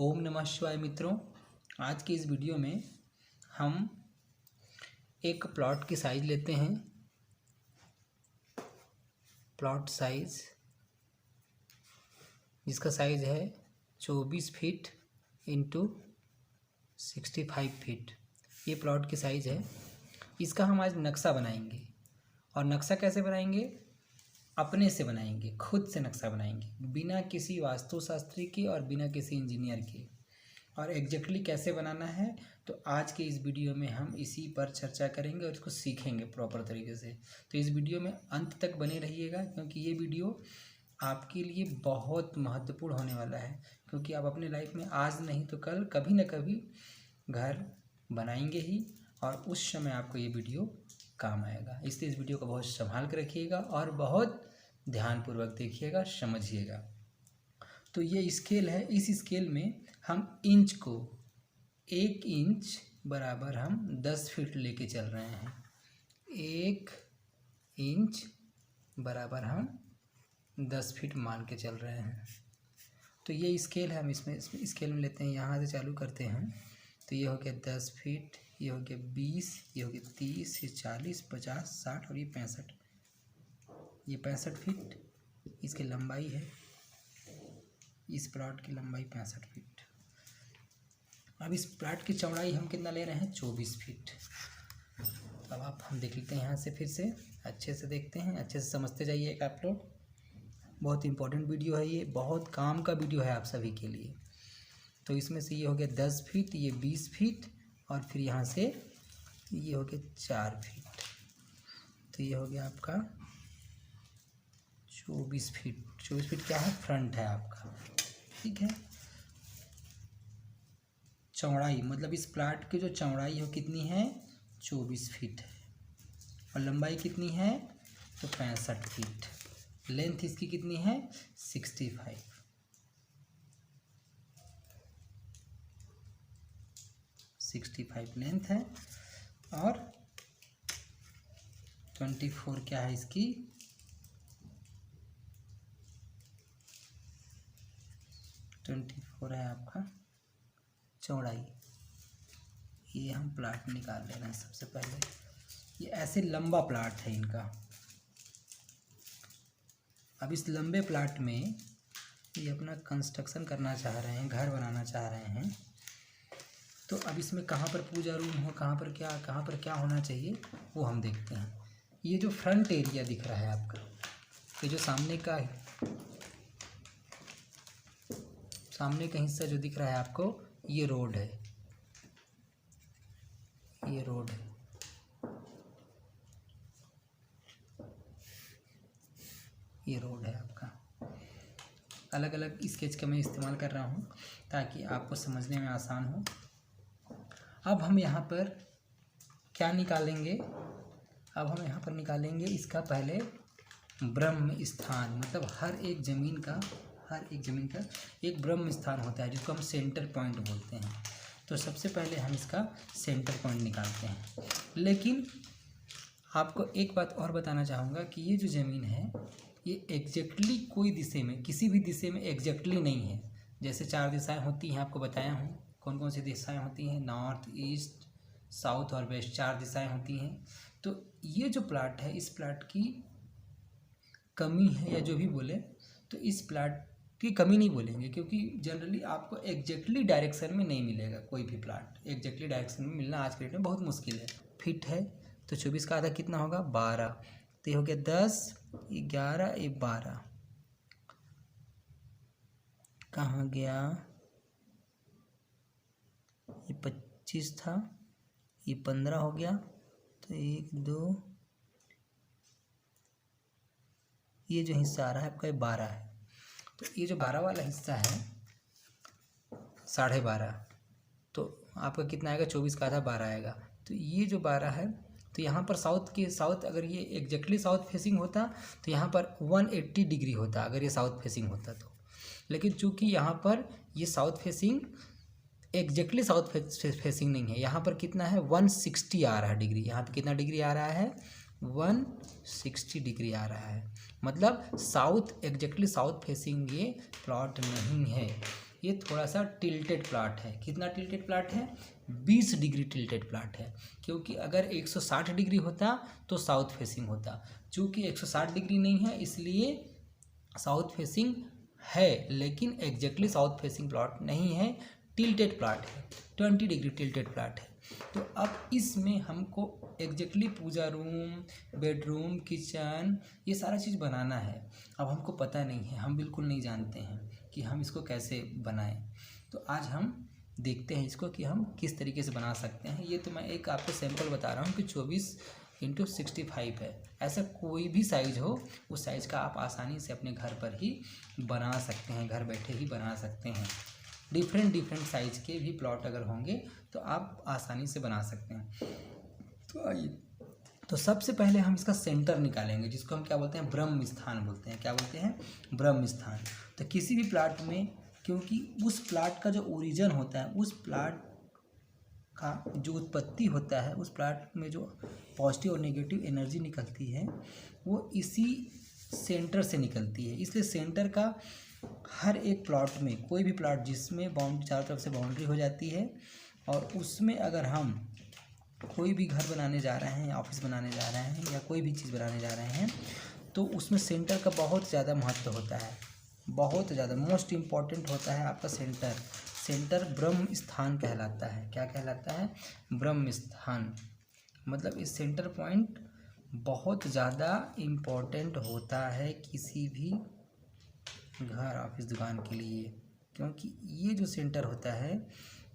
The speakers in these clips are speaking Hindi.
ओम नमः शिवाय मित्रों, आज की इस वीडियो में हम एक प्लॉट की साइज लेते हैं। प्लॉट साइज जिसका साइज है 24 फीट इंटू 65 फीट। ये प्लॉट की साइज है। इसका हम आज नक्शा बनाएंगे। और नक्शा कैसे बनाएंगे? अपने से बनाएंगे, खुद से नक्शा बनाएंगे, बिना किसी वास्तुशास्त्री के और बिना किसी इंजीनियर के। और एग्जैक्टली कैसे बनाना है तो आज के इस वीडियो में हम इसी पर चर्चा करेंगे और इसको सीखेंगे प्रॉपर तरीके से। तो इस वीडियो में अंत तक बने रहिएगा, क्योंकि ये वीडियो आपके लिए बहुत महत्वपूर्ण होने वाला है। क्योंकि आप अपने लाइफ में आज नहीं तो कल कभी ना कभी घर बनाएंगे ही, और उस समय आपको ये वीडियो काम आएगा। इसलिए इस वीडियो को बहुत संभाल कर रखिएगा और बहुत ध्यानपूर्वक देखिएगा, समझिएगा। तो ये स्केल है। इस स्केल में हम इंच को 1 इंच बराबर हम 10 फीट लेके चल रहे हैं। 1 इंच बराबर हम 10 फीट मान के चल रहे हैं। तो ये स्केल है। हम इसमें स्केल में लेते हैं, यहाँ से चालू करते हैं। तो ये हो गया 10 फीट, ये हो गया 20, ये हो गया 30, ये 40, 50, 60 और ये 65। ये 65 फीट इसकी लंबाई है। इस प्लॉट की लंबाई 65 फीट। अब इस प्लॉट की चौड़ाई हम कितना ले रहे हैं? 24 फीट। अब हम देख लेते हैं यहाँ से, फिर से अच्छे से देखते हैं, अच्छे से समझते जाइएगा आप लोग। बहुत इंपॉर्टेंट वीडियो है ये, बहुत काम का वीडियो है आप सभी के लिए। तो इसमें से ये हो गया 10 फीट, ये 20 फीट और फिर यहाँ से ये हो गया 4 फीट। तो ये हो गया आपका 24 फीट। 24 फीट क्या है? फ्रंट है आपका, ठीक है। चौड़ाई मतलब इस प्लॉट की जो चौड़ाई है कितनी है? 24 फीट है। और लंबाई कितनी है? तो 65 फीट। लेंथ इसकी कितनी है? 65। 65 लेंथ है। और 24 क्या है इसकी? 24 है आपका चौड़ाई। ये हम प्लॉट निकाल ले रहे हैं सबसे पहले। ये ऐसे लंबा प्लॉट है इनका। अब इस लंबे प्लॉट में ये अपना कंस्ट्रक्शन करना चाह रहे हैं, घर बनाना चाह रहे हैं। तो अब इसमें कहाँ पर पूजा रूम हो, कहाँ पर क्या होना चाहिए वो हम देखते हैं। ये जो फ्रंट एरिया दिख रहा है आपका, ये जो सामने का हिस्सा जो दिख रहा है आपको, ये रोड है। ये रोड है। ये रोड है आपका। अलग अलग स्केच का मैं इस्तेमाल कर रहा हूँ ताकि आपको समझने में आसान हो। अब हम यहाँ पर क्या निकालेंगे? अब हम यहाँ पर निकालेंगे इसका पहले ब्रह्म स्थान। मतलब हर एक ज़मीन का एक ब्रह्म स्थान होता है, जिसको हम सेंटर पॉइंट बोलते हैं। तो सबसे पहले हम इसका सेंटर पॉइंट निकालते हैं। लेकिन आपको एक बात और बताना चाहूँगा कि ये जो ज़मीन है ये एग्जैक्टली कोई दिशा में, किसी भी दिशा में एग्जैक्टली नहीं है। जैसे 4 दिशाएं होती हैं, आपको बताया हूँ कौन कौन सी दिशाएं होती हैं। नॉर्थ, ईस्ट, साउथ और वेस्ट, 4 दिशाएं होती हैं। तो ये जो प्लॉट है, इस प्लॉट की कमी है, या जो भी बोले तो इस प्लॉट की कमी नहीं बोलेंगे, क्योंकि जनरली आपको एग्जैक्टली डायरेक्शन में नहीं मिलेगा। कोई भी प्लॉट एग्जैक्टली डायरेक्शन में मिलना आज के डेट में बहुत मुश्किल है। फिट है तो 24 का आधा कितना होगा? 12। तो ये हो गया 10, 11, ये 12 कहाँ गया? ये 25 था, ये 15 हो गया। तो 1, 2, ये जो हिस्सा आ रहा है आपका ये 12 है। तो ये जो 12 वाला हिस्सा है 12.5, तो आपका कितना आएगा? 24 का आधा 12 आएगा। तो ये जो 12 है, तो यहाँ पर साउथ अगर ये एग्जैक्टली साउथ फेसिंग होता तो यहाँ पर 180 डिग्री होता, अगर ये साउथ फेसिंग होता तो। लेकिन चूंकि यहाँ पर ये south facing exactly south facing नहीं है, यहाँ पर कितना है? 160 आ रहा है डिग्री। यहाँ पर कितना डिग्री आ रहा है? 160 डिग्री आ रहा है। मतलब एग्जैक्टली साउथ फेसिंग ये प्लॉट नहीं है। ये थोड़ा सा टिल्टेड प्लॉट है। कितना टिल्टेड प्लॉट है? 20 डिग्री टिल्टेड प्लॉट है, क्योंकि अगर 160 डिग्री होता तो साउथ फेसिंग होता। चूँकि 160 डिग्री नहीं है इसलिए साउथ फेसिंग है, लेकिन एग्जैक्टली साउथ फेसिंग प्लॉट नहीं है, टिल्टेड प्लॉट है, 20 डिग्री टिल्टेड प्लॉट है। तो अब इसमें हमको एग्जैक्टली पूजा रूम, बेडरूम, किचन, ये सारा चीज़ बनाना है। अब हमको पता नहीं है, हम बिल्कुल नहीं जानते हैं कि हम इसको कैसे बनाएं। तो आज हम देखते हैं इसको कि हम किस तरीके से बना सकते हैं। ये तो मैं एक आपको सैंपल बता रहा हूँ कि 24x65 है। ऐसा कोई भी साइज़ हो, उस साइज़ का आप आसानी से अपने घर पर ही बना सकते हैं, घर बैठे ही बना सकते हैं। डिफरेंट साइज़ के भी प्लॉट अगर होंगे तो आप आसानी से बना सकते हैं। तो आइए, तो सबसे पहले हम इसका सेंटर निकालेंगे, जिसको हम क्या बोलते हैं? ब्रह्म स्थान बोलते हैं। क्या बोलते हैं? ब्रह्म स्थान। तो किसी भी प्लॉट में, क्योंकि उस प्लॉट का जो ओरिजिन होता है, उस प्लॉट का जो उत्पत्ति होता है, उस प्लॉट में जो पॉजिटिव और नेगेटिव एनर्जी निकलती है वो इसी सेंटर से निकलती है। इसलिए सेंटर का हर एक प्लॉट में, कोई भी प्लॉट जिसमें बाउंड्री चारों तरफ से बाउंड्री हो जाती है और उसमें अगर हम कोई भी घर बनाने जा रहे हैं, ऑफिस बनाने जा रहे हैं या कोई भी चीज़ बनाने जा रहे हैं, तो उसमें सेंटर का बहुत ज़्यादा महत्व होता है, बहुत ज़्यादा मोस्ट इम्पॉर्टेंट होता है आपका सेंटर। सेंटर ब्रह्म स्थान कहलाता है। क्या कहलाता है? ब्रह्म स्थान। मतलब इस सेंटर पॉइंट बहुत ज़्यादा इम्पॉर्टेंट होता है किसी भी घर, ऑफिस, दुकान के लिए, क्योंकि ये जो सेंटर होता है,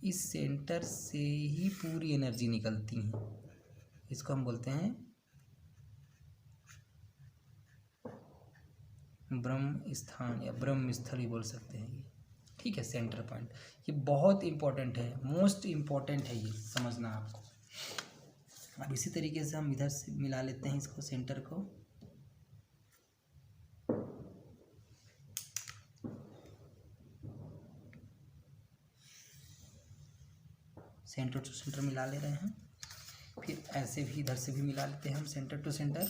इस सेंटर से ही पूरी एनर्जी निकलती है। इसको हम बोलते हैं ब्रह्म स्थान या ब्रह्म स्थल ही बोल सकते हैं ये। ठीक है, सेंटर पॉइंट ये बहुत इम्पोर्टेंट है, मोस्ट इम्पोर्टेंट है, ये समझना आपको। अब इसी तरीके से हम इधर से मिला लेते हैं इसको, सेंटर को। सेंटर टू सेंटर मिला ले रहे हैं, फिर ऐसे भी इधर से भी मिला लेते हैं हम सेंटर टू सेंटर,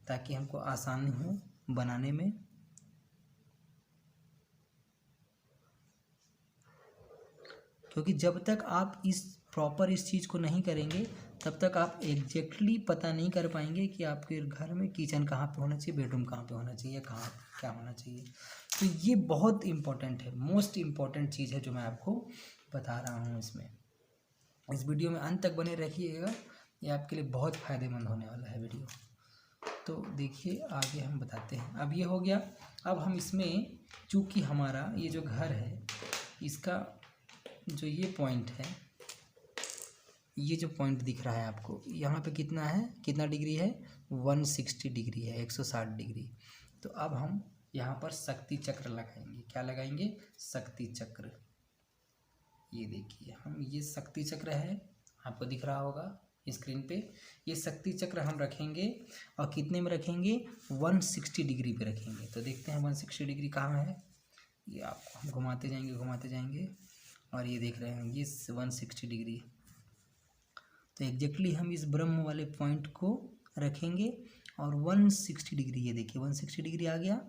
ताकि हमको आसानी हो बनाने में। क्योंकि जब तक आप इस चीज़ को नहीं करेंगे तब तक आप एग्जैक्टली पता नहीं कर पाएंगे कि आपके घर में किचन कहाँ पे होना चाहिए, बेडरूम कहाँ पे होना चाहिए, कहाँ क्या होना चाहिए। तो ये बहुत इम्पोर्टेंट है, मोस्ट इम्पोर्टेंट चीज़ है जो मैं आपको बता रहा हूँ इसमें। इस वीडियो में अंत तक बने रखिएगा, ये आपके लिए बहुत फ़ायदेमंद होने वाला है वीडियो। तो देखिए आगे हम बताते हैं। अब ये हो गया। अब हम इसमें, चूँकि हमारा ये जो घर है, इसका जो ये पॉइंट है, ये जो पॉइंट दिख रहा है आपको, यहाँ पे कितना है, कितना डिग्री है? 160 डिग्री है, 160 डिग्री। तो अब हम यहाँ पर शक्ति चक्र लगाएंगे। क्या लगाएंगे? शक्ति चक्र। ये देखिए, हम ये शक्ति चक्र है, आपको दिख रहा होगा स्क्रीन पे। ये शक्ति चक्र हम रखेंगे और कितने में रखेंगे? 160 डिग्री पे रखेंगे। तो देखते हैं 160 डिग्री कहाँ है। ये आपको हम घुमाते जाएंगे और ये देख रहे हैं ये 160 डिग्री। तो एग्जैक्टली हम इस ब्रह्म वाले पॉइंट को रखेंगे और 160 डिग्री, ये देखिए 160 डिग्री आ गया।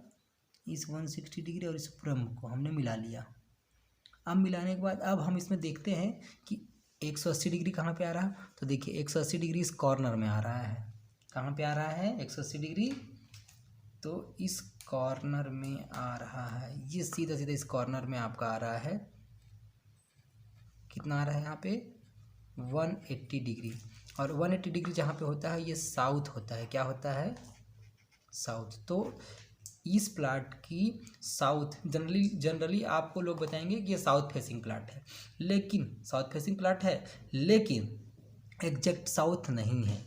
इस 160 डिग्री और इस ब्रह्म को हमने मिला लिया। अब मिलाने के बाद अब हम इसमें देखते हैं कि 180 डिग्री कहाँ पे आ रहा है। तो देखिए 180 डिग्री इस कॉर्नर में आ रहा है। कहाँ पे आ रहा है 180 डिग्री? तो इस कॉर्नर में आ रहा है, ये सीधा सीधा इस कॉर्नर में आपका आ रहा है। कितना आ रहा है यहाँ पे? 180 डिग्री। और 180 डिग्री जहाँ पे होता है ये साउथ होता है। क्या होता है? साउथ। तो इस प्लाट की साउथ, जनरली आपको लोग बताएंगे कि ये साउथ फेसिंग प्लाट है, लेकिन साउथ फेसिंग प्लाट है, लेकिन एग्जैक्ट साउथ नहीं है।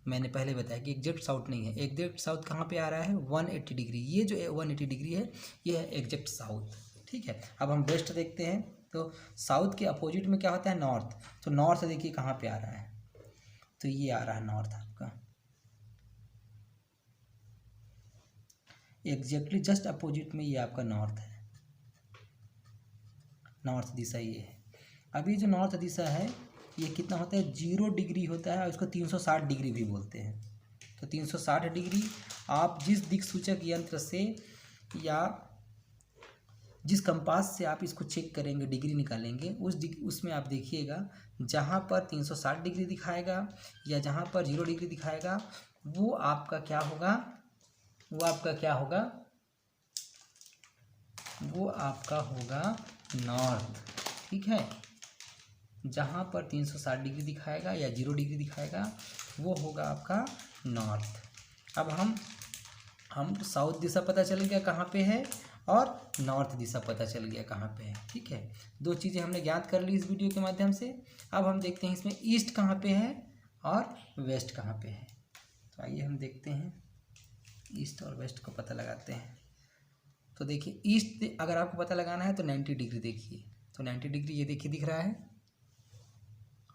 मैंने पहले बताया कि एग्जैक्ट साउथ नहीं है। एग्जैक्ट साउथ कहाँ पे आ रहा है? 180 डिग्री। ये जो 180 डिग्री है ये है एग्जैक्ट साउथ। ठीक है, अब हम वेस्ट देखते हैं। तो साउथ के अपोजिट में क्या होता है? नॉर्थ। तो नॉर्थ देखिए कहाँ पे आ रहा है, तो ये आ रहा है नॉर्थ आपका, एग्जैक्टली जस्ट अपोजिट में ये आपका नॉर्थ है, नॉर्थ दिशा ये है। अब ये जो नॉर्थ दिशा है ये कितना होता है? 0 डिग्री होता है और इसको 360 डिग्री भी बोलते हैं। तो 360 डिग्री आप जिस दिक्सूचक यंत्र से या जिस कंपास से आप इसको चेक करेंगे, डिग्री निकालेंगे, उसमें आप देखिएगा जहाँ पर 360 डिग्री दिखाएगा या जहाँ पर 0 डिग्री दिखाएगा वो आपका क्या होगा, वो आपका होगा नॉर्थ। ठीक है, जहाँ पर 360 डिग्री दिखाएगा या 0 डिग्री दिखाएगा वो होगा आपका नॉर्थ। अब हम साउथ दिशा पता चल गया कहाँ पे है और नॉर्थ दिशा पता चल गया कहाँ पे है। ठीक है, दो चीज़ें हमने ज्ञात कर ली इस वीडियो के माध्यम से। अब हम देखते हैं इसमें ईस्ट कहाँ पे है और वेस्ट कहाँ पे है। तो आइए हम देखते हैं ईस्ट और वेस्ट को पता लगाते हैं। तो देखिए ईस्ट अगर आपको पता लगाना है तो 90 डिग्री देखिए, तो 90 डिग्री ये देखिए दिख रहा है,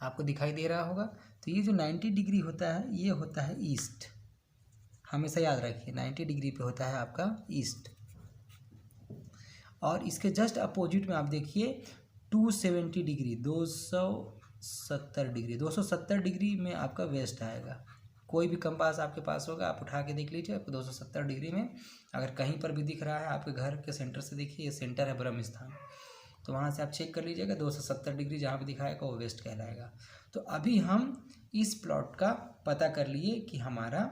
आपको दिखाई दे रहा होगा। तो ये जो 90 डिग्री होता है ये होता है ईस्ट, हमेशा याद रखिए 90 डिग्री पे होता है आपका ईस्ट। और इसके जस्ट अपोजिट में आप देखिए 270 डिग्री 270 डिग्री में आपका वेस्ट आएगा। कोई भी कंपास आपके पास होगा आप उठा के देख लीजिए, आपको 270 डिग्री में अगर कहीं पर भी दिख रहा है, आपके घर के सेंटर से देखिए, ये सेंटर है ब्रह्म स्थान, तो वहाँ से आप चेक कर लीजिएगा 270 डिग्री जहाँ पे दिखाएगा वो वेस्ट कहलाएगा। तो अभी हम इस प्लॉट का पता कर लिए कि हमारा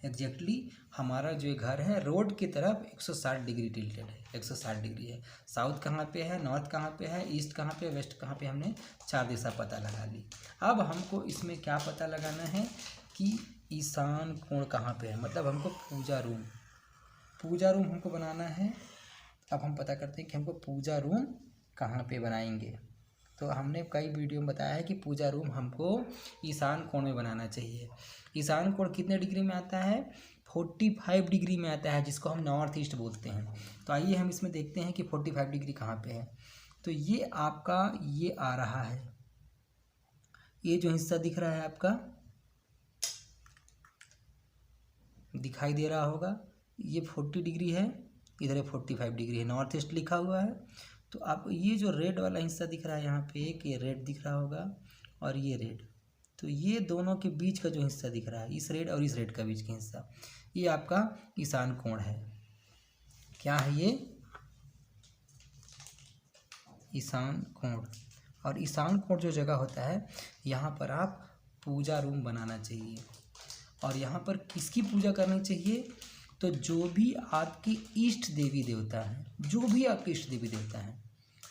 एग्जैक्टली हमारा जो घर है रोड की तरफ 160 डिग्री टिल्टेड है, 160 डिग्री है। साउथ कहाँ पे है, नॉर्थ कहाँ पे है, ईस्ट कहाँ पे, वेस्ट कहाँ पे, हमने 4 दिशा पता लगा ली। अब हमको इसमें क्या पता लगाना है कि ईशान कोण कहाँ पे है, मतलब हमको पूजा रूम हमको बनाना है। अब हम पता करते हैं कि हमको पूजा रूम कहाँ पे बनाएंगे। तो हमने कई वीडियो में बताया है कि पूजा रूम हमको ईशान कोण में बनाना चाहिए। ईशान कोण कितने डिग्री में आता है, 45 डिग्री में आता है, जिसको हम नॉर्थ ईस्ट बोलते हैं। तो आइए हम इसमें देखते हैं कि 45 डिग्री कहाँ पे है। तो ये आपका ये आ रहा है, ये जो हिस्सा दिख रहा है आपका, दिखाई दे रहा होगा, ये 40 डिग्री है, इधर 45 डिग्री है, नॉर्थ ईस्ट लिखा हुआ है। तो आप ये जो रेड वाला हिस्सा दिख रहा है यहाँ पे, एक ये रेड दिख रहा होगा और ये रेड, तो ये दोनों के बीच का जो हिस्सा दिख रहा है, इस रेड और इस रेड का बीच का हिस्सा, ये आपका ईशान कोण है। क्या है ये, ईशान कोण। और ईशान कोण जो जगह होता है यहाँ पर आप पूजा रूम बनाना चाहिए। और यहाँ पर किसकी पूजा करनी चाहिए, तो जो भी आपकी इष्ट देवी देवता हैं, जो भी आपके इष्ट देवी देवता हैं,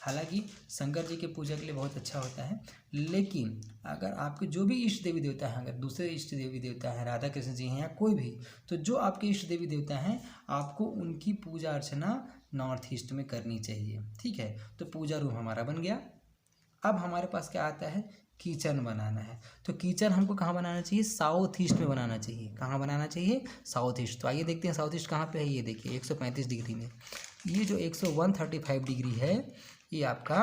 हालांकि शंकर जी के पूजा के लिए बहुत अच्छा होता है, लेकिन अगर आपके जो भी इष्ट देवी देवता हैं, अगर दूसरे इष्ट देवी देवता हैं, राधा कृष्ण जी हैं या कोई भी, तो जो आपके इष्ट देवी देवता हैं आपको उनकी पूजा अर्चना नॉर्थ ईस्ट में करनी चाहिए। ठीक है, तो पूजा रूम हमारा बन गया। अब हमारे पास क्या आता है, किचन बनाना है। तो किचन हमको कहाँ बनाना चाहिए, साउथ ईस्ट में बनाना चाहिए। कहाँ बनाना चाहिए, साउथ ईस्ट। तो आइए देखते हैं साउथ ईस्ट कहाँ पे है। ये देखिए 135 डिग्री में, ये जो 135 डिग्री है ये आपका,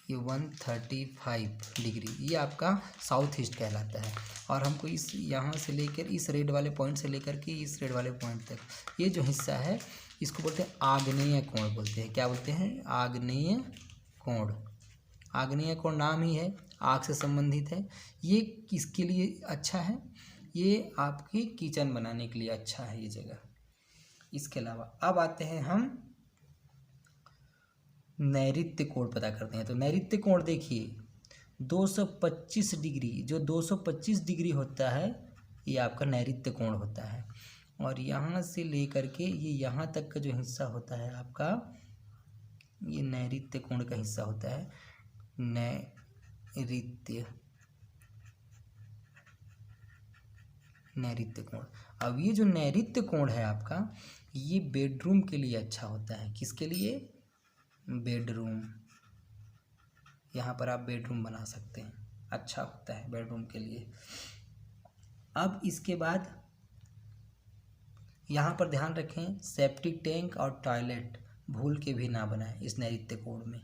ये 135 डिग्री ये आपका साउथ ईस्ट कहलाता है। और हमको इस यहाँ से लेकर इस रेड वाले पॉइंट से लेकर के इस रेड वाले पॉइंट तक ये जो हिस्सा है इसको बोलते हैं आग्नेय कोण बोलते हैं। क्या बोलते हैं, आग्नेय कोण। आग्नेय कोण नाम ही है, आग से संबंधित है। ये किसके लिए अच्छा है, ये आपके किचन बनाने के लिए अच्छा है ये जगह। इसके अलावा अब आते हैं हम नैऋत्य कोण पता करते हैं। तो नैऋत्य कोण देखिए 225 डिग्री, जो 225 डिग्री होता है ये आपका नैऋत्य कोण होता है। और यहाँ से लेकर के ये यहाँ तक का जो हिस्सा होता है आपका, ये नैऋत्य कोण का हिस्सा होता है, नैऋत्य कोण। अब ये जो नैऋत्य कोण है आपका, ये बेडरूम के लिए अच्छा होता है। किसके लिए, बेडरूम। यहाँ पर आप बेडरूम बना सकते हैं, अच्छा होता है बेडरूम के लिए। अब इसके बाद यहाँ पर ध्यान रखें, सेप्टिक टैंक और टॉयलेट भूल के भी ना बनाएं इस नैऋत्य कोण में,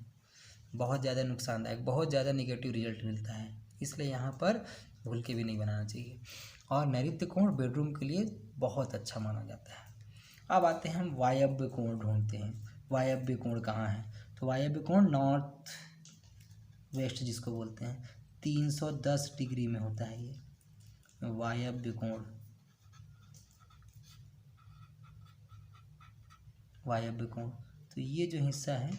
बहुत ज़्यादा नुकसानदायक, बहुत ज़्यादा निगेटिव रिजल्ट मिलता है, इसलिए यहाँ पर भूल के भी नहीं बनाना चाहिए। और नैऋत्य कोण बेडरूम के लिए बहुत अच्छा माना जाता है। अब आते हैं हम वायव्य कोण ढूंढते हैं। वायव्य कोण कहाँ है, तो वायव्य कोण नॉर्थ वेस्ट जिसको बोलते हैं 310 डिग्री में होता है ये वायव्य कोण। वायव्य कोण तो ये जो हिस्सा है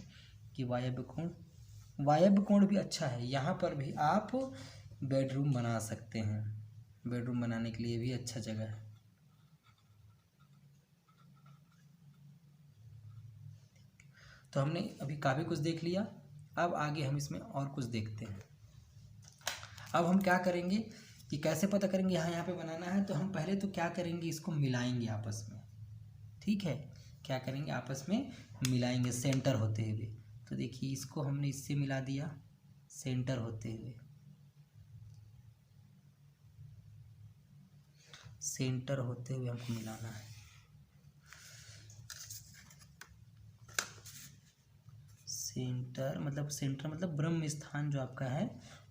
कि वायव्य कोण भी अच्छा है, यहाँ पर भी आप बेडरूम बना सकते हैं। बेडरूम बनाने के लिए भी अच्छा जगह है। तो हमने अभी काफ़ी कुछ देख लिया, अब आगे हम इसमें और कुछ देखते हैं। अब हम क्या करेंगे कि कैसे पता करेंगे यहाँ पे बनाना है, तो हम पहले तो क्या करेंगे, इसको मिलाएंगे आपस में। ठीक है, क्या करेंगे, आपस में मिलाएंगे सेंटर होते हुए। तो देखिए इसको हमने इससे मिला दिया सेंटर होते हुए, सेंटर होते हुए हमको मिलाना है। सेंटर मतलब ब्रह्म स्थान जो आपका है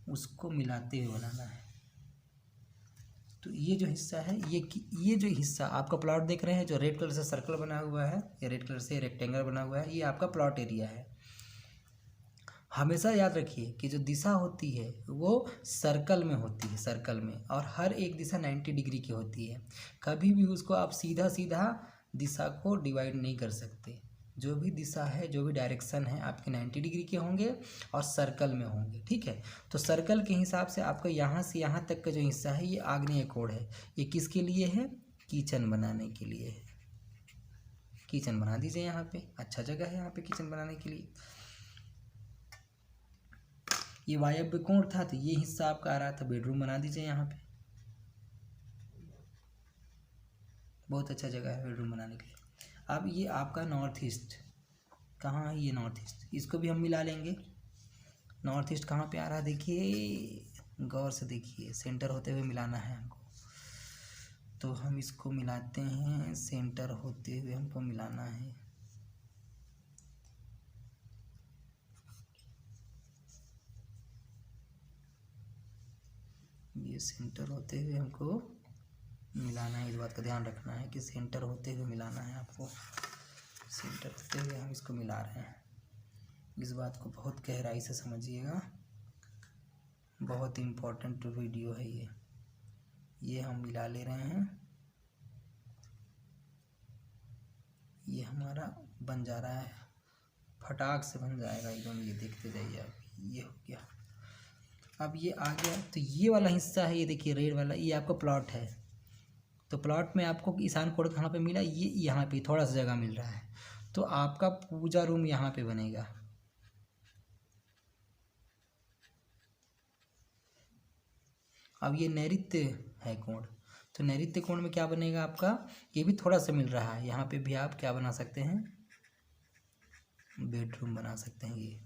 उसको मिलाते हुए बनाना है। तो ये जो हिस्सा है, ये जो हिस्सा आपका प्लॉट देख रहे हैं, जो रेड कलर से सर्कल बना हुआ है या रेड कलर से रेक्टेंगल बना हुआ है, ये आपका प्लॉट एरिया है। हमेशा याद रखिए कि जो दिशा होती है वो सर्कल में होती है, सर्कल में, और हर एक दिशा 90 डिग्री की होती है। कभी भी उसको आप सीधा सीधा दिशा को डिवाइड नहीं कर सकते। जो भी दिशा है, जो भी डायरेक्शन है, आपके 90 डिग्री के होंगे और सर्कल में होंगे। ठीक है, तो सर्कल के हिसाब से आपका यहाँ से यहाँ तक का जो हिस्सा है ये आग्नेय कोण है। ये किसके लिए है, किचन बनाने के लिए है। किचन बना दीजिए, यहाँ पे अच्छा जगह है यहाँ पे किचन बनाने के लिए। ये वायव्य कोण था, तो ये हिस्सा आपका आ रहा था, बेडरूम बना दीजिए यहाँ पे। बहुत अच्छा जगह है बेडरूम बनाने के लिए। अब ये आपका नॉर्थ ईस्ट, कहाँ है ये नॉर्थ ईस्ट, इसको भी हम मिला लेंगे। नॉर्थ ईस्ट कहाँ पे आ रहा है, देखिए गौर से देखिए, सेंटर होते हुए मिलाना है हमको। तो हम इसको मिलाते हैं, सेंटर होते हुए हमको मिलाना है। ये सेंटर होते हुए हमको मिलाना है, इस बात का ध्यान रखना है कि सेंटर होते हुए मिलाना है आपको। सेंटर होते हुए हम इसको मिला रहे हैं, इस बात को बहुत गहराई से समझिएगा। बहुत इम्पोर्टेंट वीडियो है ये हम मिला ले रहे हैं। ये हमारा बन जा रहा है, फटाक से बन जाएगा एकदम, ये देखते जाइए आप। ये हो गया, अब ये आ गया। तो ये वाला हिस्सा है, ये देखिए रेड वाला, ये आपका प्लॉट है। तो प्लॉट में आपको ईशान कोण कहाँ पे मिला, ये यहाँ पे थोड़ा सा जगह मिल रहा है। तो आपका पूजा रूम यहाँ पे बनेगा। अब ये नैऋत्य है कोण, तो नैऋत्य कोण में क्या बनेगा आपका, ये भी थोड़ा सा मिल रहा है, यहाँ पे भी आप क्या बना सकते हैं, बेडरूम बना सकते हैं। ये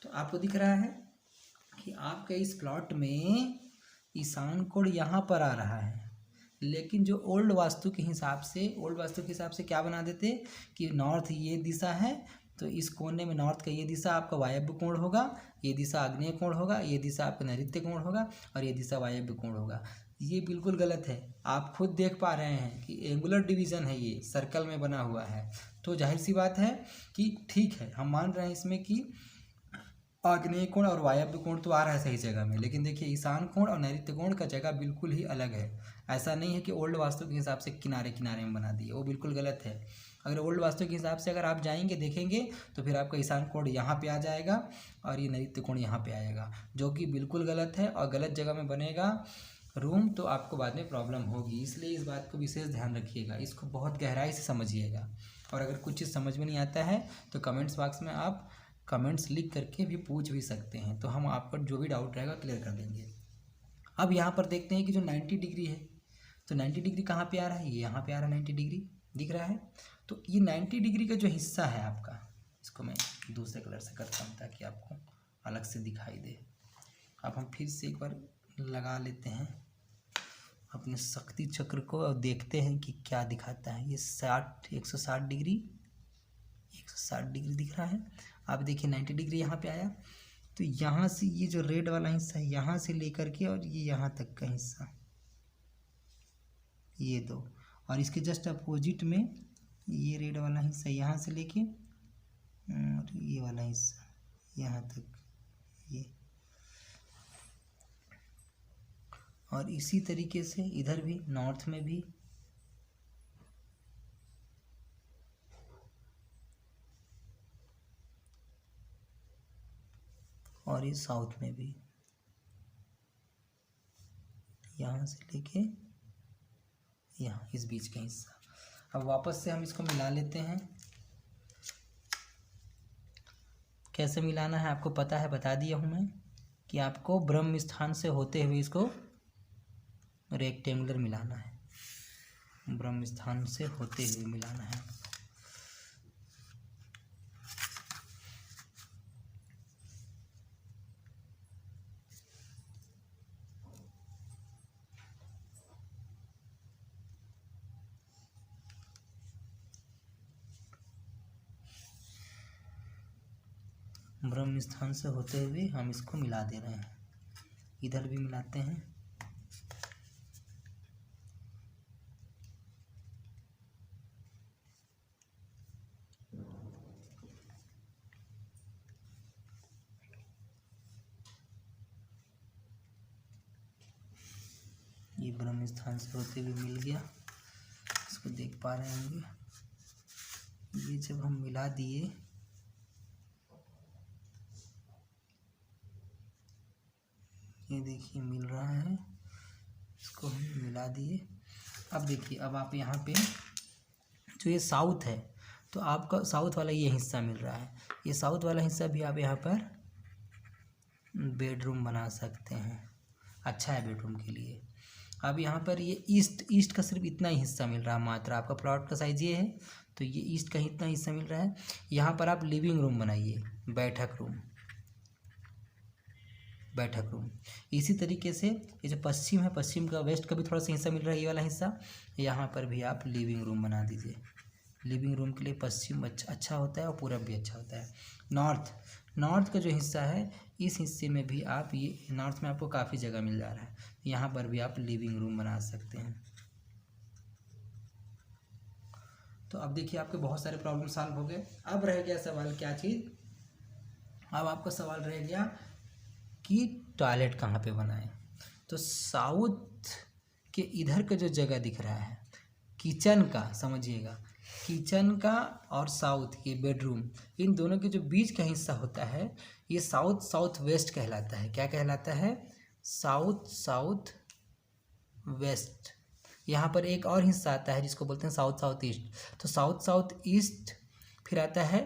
तो आपको दिख रहा है कि आपके इस प्लॉट में ईशान कोण यहाँ पर आ रहा है, लेकिन जो ओल्ड वास्तु के हिसाब से क्या बना देते कि नॉर्थ ये दिशा है, तो इस कोने में नॉर्थ का ये दिशा आपका वायव्य कोण होगा, ये दिशा आग्नेय कोण होगा, ये दिशा आपका नैऋत्य कोण होगा, और ये दिशा वायव्य कोण होगा। ये बिल्कुल गलत है। आप खुद देख पा रहे हैं कि एंगुलर डिवीज़न है, ये सर्कल में बना हुआ है। तो जाहिर सी बात है कि ठीक है, हम मान रहे हैं इसमें कि आग्नेय कोण और वायव्य कोण तो आ रहा है सही जगह में, लेकिन देखिए ईशान कोण और नैऋत्य कोण का जगह बिल्कुल ही अलग है। ऐसा नहीं है कि ओल्ड वास्तु के हिसाब से किनारे किनारे में बना दिए, वो बिल्कुल गलत है। अगर ओल्ड वास्तु के हिसाब से अगर आप जाएंगे देखेंगे तो फिर आपका ईशान कोण यहाँ पे आ जाएगा और ये नैऋत्य कोण यहाँ पे आएगा, जो कि बिल्कुल गलत है। और गलत जगह में बनेगा रूम तो आपको बाद में प्रॉब्लम होगी, इसलिए इस बात को विशेष ध्यान रखिएगा, इसको बहुत गहराई से समझिएगा। और अगर कुछ चीज़ समझ में नहीं आता है तो कमेंट्स बॉक्स में आप कमेंट्स लिख करके भी पूछ भी सकते हैं, तो हम आपका जो भी डाउट रहेगा क्लियर कर देंगे। अब यहाँ पर देखते हैं कि जो 90 डिग्री है, तो 90 डिग्री कहाँ पे आ रहा है, ये यहाँ पे आ रहा है, 90 डिग्री दिख रहा है। तो ये 90 डिग्री का जो हिस्सा है आपका, इसको मैं दूसरे कलर से करता हूँ ताकि आपको अलग से दिखाई दे। अब हम फिर से एक बार लगा लेते हैं अपने शक्ति चक्र को और देखते हैं कि क्या दिखाता है। ये 160 डिग्री 160 डिग्री दिख रहा है। आप देखिए 90 डिग्री यहाँ पे आया, तो यहाँ से ये जो रेड वाला हिस्सा है यहाँ से लेकर के और ये यहाँ तक का हिस्सा, ये दो, और इसके जस्ट अपोजिट में ये रेड वाला हिस्सा यहाँ से लेके और ये वाला हिस्सा यहाँ तक, ये, और इसी तरीके से इधर भी नॉर्थ में भी और ये साउथ में भी, यहाँ से लेके यहाँ इस बीच का हिस्सा। अब वापस से हम इसको मिला लेते हैं। कैसे मिलाना है आपको पता है, बता दिया हूँ मैं कि आपको ब्रह्म स्थान से होते हुए इसको रेक्टेंगुलर मिलाना है, ब्रह्म स्थान से होते हुए मिलाना है। ब्रह्म स्थान से होते हुए हम इसको मिला दे रहे हैं। इधर भी मिलाते हैं। ये ब्रह्म स्थान से होते हुए मिल गया, इसको देख पा रहे होंगे। ये जब हम मिला दिए, ये देखिए मिल रहा है, इसको हम मिला दिए। अब देखिए, अब आप यहाँ पे जो ये साउथ है, तो आपका साउथ वाला ये हिस्सा मिल रहा है। ये साउथ वाला हिस्सा भी आप यहाँ पर बेडरूम बना सकते हैं, अच्छा है बेडरूम के लिए। अब यहाँ पर ये ईस्ट का सिर्फ इतना ही हिस्सा मिल रहा है मात्र। आपका प्लॉट का साइज ये है, तो ये ईस्ट का इतना हिस्सा मिल रहा है। यहाँ पर आप लिविंग रूम बनाइए, बैठक रूम। इसी तरीके से ये जो पश्चिम है, पश्चिम का वेस्ट का भी थोड़ा सा हिस्सा मिल रहा है, ये वाला हिस्सा। यहाँ पर भी आप लिविंग रूम बना दीजिए। लिविंग रूम के लिए पश्चिम अच्छा होता है और पूरब भी अच्छा होता है। नॉर्थ का जो हिस्सा है, इस हिस्से में भी आप, ये नॉर्थ में आपको काफ़ी जगह मिल जा रहा है, यहाँ पर भी आप लिविंग रूम बना सकते हैं। तो अब देखिए आपके बहुत सारे प्रॉब्लम सॉल्व हो गए। अब रह गया सवाल क्या चीज़, अब आपका सवाल रह गया कि टॉयलेट कहाँ पे बनाएं। तो साउथ के इधर का जो जगह दिख रहा है किचन का, समझिएगा, किचन का और साउथ के बेडरूम, इन दोनों के जो बीच का हिस्सा होता है, ये साउथ वेस्ट कहलाता है। क्या कहलाता है? South west. यहाँ पर एक और हिस्सा आता है जिसको बोलते हैं साउथ ईस्ट। तो साउथ ईस्ट, फिर आता है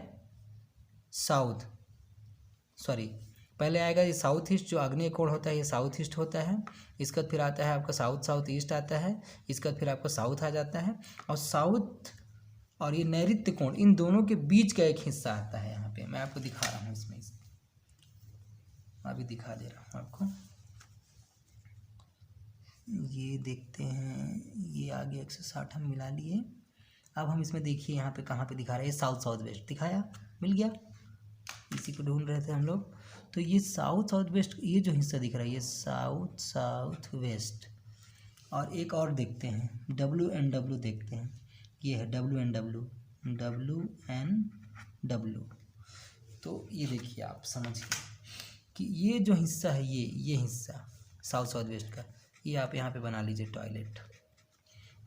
पहले आएगा ये साउथ ईस्ट, जो आग्नेय कोण होता है ये साउथ ईस्ट होता है। इसके बाद फिर आता है आपका साउथ ईस्ट आता है। इसके बाद फिर आपका साउथ आ जाता है, और साउथ और ये नैऋत्य कोण, इन दोनों के बीच का एक हिस्सा आता है। यहाँ पे मैं आपको दिखा रहा हूँ, इसमें अभी दिखा दे रहा हूँ आपको। ये देखते हैं, ये आगे 160 हम मिला लिए। अब हम इसमें देखिए यहाँ पे कहाँ पे दिखा रहा है, साउथ वेस्ट दिखाया, मिल गया। इसी को ढूंढ रहे थे हम लोग। तो ये साउथ वेस्ट, ये जो हिस्सा दिख रहा है ये साउथ वेस्ट। और एक और देखते हैं, WNW देखते हैं। ये है WNW। तो ये देखिए, आप समझिए कि ये जो हिस्सा है, ये हिस्सा साउथ वेस्ट का, ये आप यहाँ पे बना लीजिए टॉयलेट।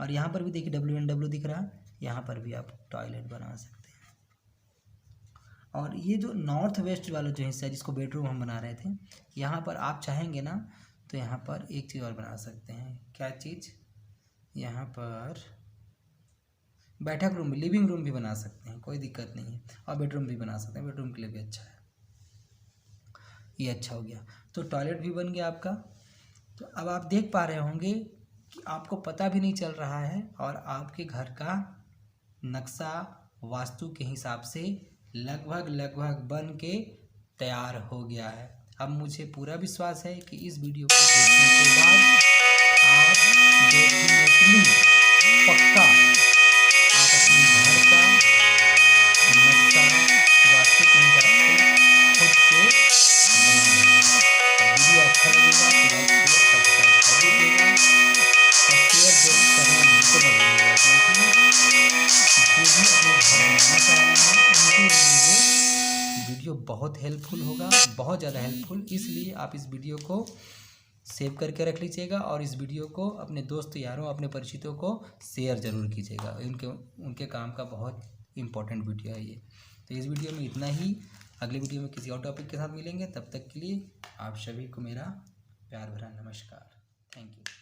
और यहाँ पर भी देखिए WNW दिख रहा है, यहाँ पर भी आप टॉयलेट बना सकते हैं। और ये जो नॉर्थ वेस्ट वाला जो हिस्सा है, जिसको बेडरूम हम बना रहे थे, यहाँ पर आप चाहेंगे ना तो यहाँ पर एक चीज़ और बना सकते हैं। क्या चीज़? यहाँ पर बैठक रूम, लिविंग रूम भी बना सकते हैं, कोई दिक्कत नहीं है। और बेडरूम भी बना सकते हैं, बेडरूम के लिए भी अच्छा है। ये अच्छा हो गया, तो टॉयलेट भी बन गया आपका। तो अब आप देख पा रहे होंगे कि आपको पता भी नहीं चल रहा है, और आपके घर का नक्शा वास्तु के हिसाब से लगभग बन के तैयार हो गया है। अब मुझे पूरा विश्वास है कि इस वीडियो को देखने के बाद आप डेफिनेटली पक्का आप अपने घर का नक्शा वास्तु के हिसाब से खुद से बनाएंगे। वीडियो अच्छा लगेगा तो लाइक शेयर सब्सक्राइब कर दीजिएगा, और शेयर जरूर करना बिल्कुल मत भूलिएगा, क्योंकि जो भी अपने घर बनाना चाह रहे हैं उनके लिए वीडियो बहुत हेल्पफुल होगा, बहुत ज़्यादा हेल्पफुल। इसलिए आप इस वीडियो को सेव करके रख लीजिएगा, और इस वीडियो को अपने दोस्त यारों, अपने परिचितों को शेयर ज़रूर कीजिएगा। उनके काम का बहुत इम्पोर्टेंट वीडियो है ये। तो इस वीडियो में इतना ही। अगली वीडियो में किसी और टॉपिक के साथ मिलेंगे, तब तक के लिए आप सभी को मेरा प्यार भरा नमस्कार। Thank you.